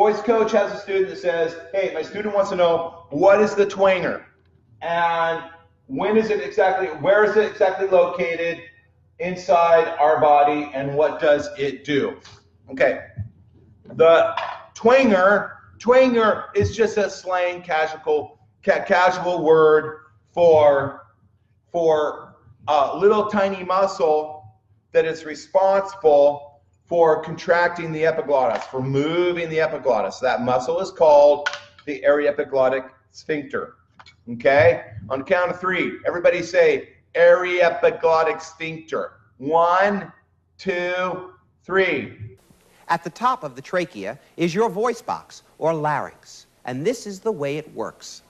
voice coach has a student that says, hey, my student wants to know, what is the tweener? And when is it exactly, where is it exactly located inside our body, and what does it do? Okay, the tweener is just a slang casual word for a little tiny muscle that is responsible for contracting the epiglottis, for moving the epiglottis. That muscle is called the Aryepiglottic Sphincter. Okay? On the count of 3, everybody say Aryepiglottic Sphincter. 1, 2, 3. At the top of the trachea is your voice box, or larynx, and this is the way it works.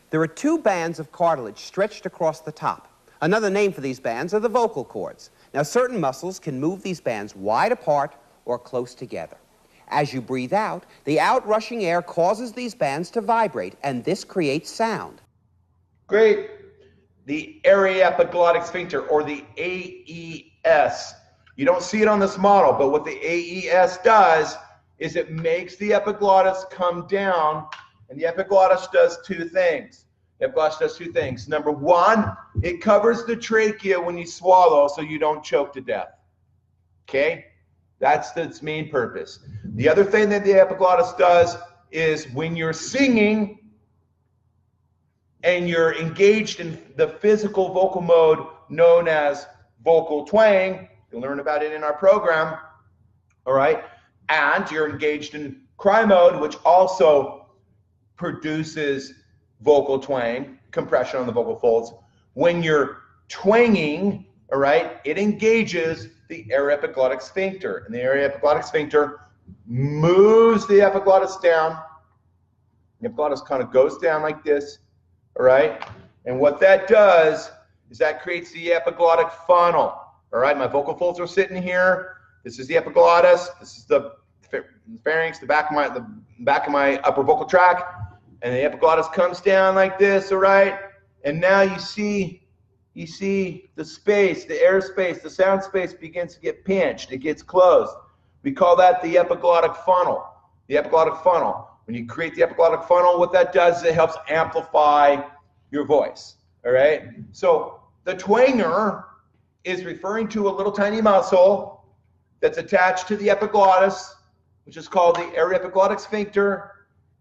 There are 2 bands of cartilage stretched across the top. Another name for these bands are the vocal cords. Now, certain muscles can move these bands wide apart or close together. As you breathe out, the outrushing air causes these bands to vibrate, and this creates sound. Great. The Aryepiglottic Sphincter, or the AES. You don't see it on this model, but what the AES does is it makes the epiglottis come down, and the epiglottis does 2 things. The epiglottis does 2 things. Number 1, it covers the trachea when you swallow so you don't choke to death. Okay? That's its main purpose. The other thing that the epiglottis does is when you're singing and you're engaged in the physical vocal mode known as vocal twang, you'll learn about it in our program, all right? And you're engaged in cry mode, which also produces vocal twang, compression on the vocal folds. When you're twanging, all right, it engages the Aryepiglottic Sphincter. And the Aryepiglottic Sphincter moves the epiglottis down. The epiglottis kind of goes down like this, all right? And what that does is that creates the epiglottic funnel. All right, my vocal folds are sitting here. This is the epiglottis. This is the pharynx, the back of my upper vocal tract. And the epiglottis comes down like this, all right? And now you see the space, the air space, the sound space begins to get pinched. It gets closed. We call that the epiglottic funnel. The epiglottic funnel. When you create the epiglottic funnel, what that does is it helps amplify your voice, all right? So the tweener is referring to a little tiny muscle that's attached to the epiglottis, which is called the Aryepiglottic Sphincter,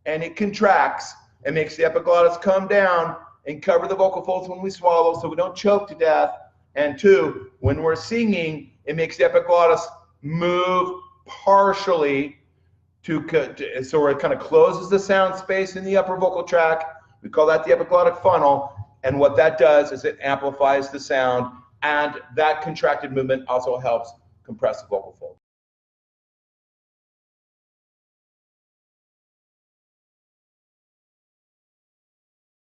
and it contracts and makes the epiglottis come down and cover the vocal folds when we swallow so we don't choke to death. And 2, when we're singing, it makes the epiglottis move partially so it kind of closes the sound space in the upper vocal tract. We call that the epiglottic funnel, and what that does is it amplifies the sound, and that contracted movement also helps compress the vocal folds.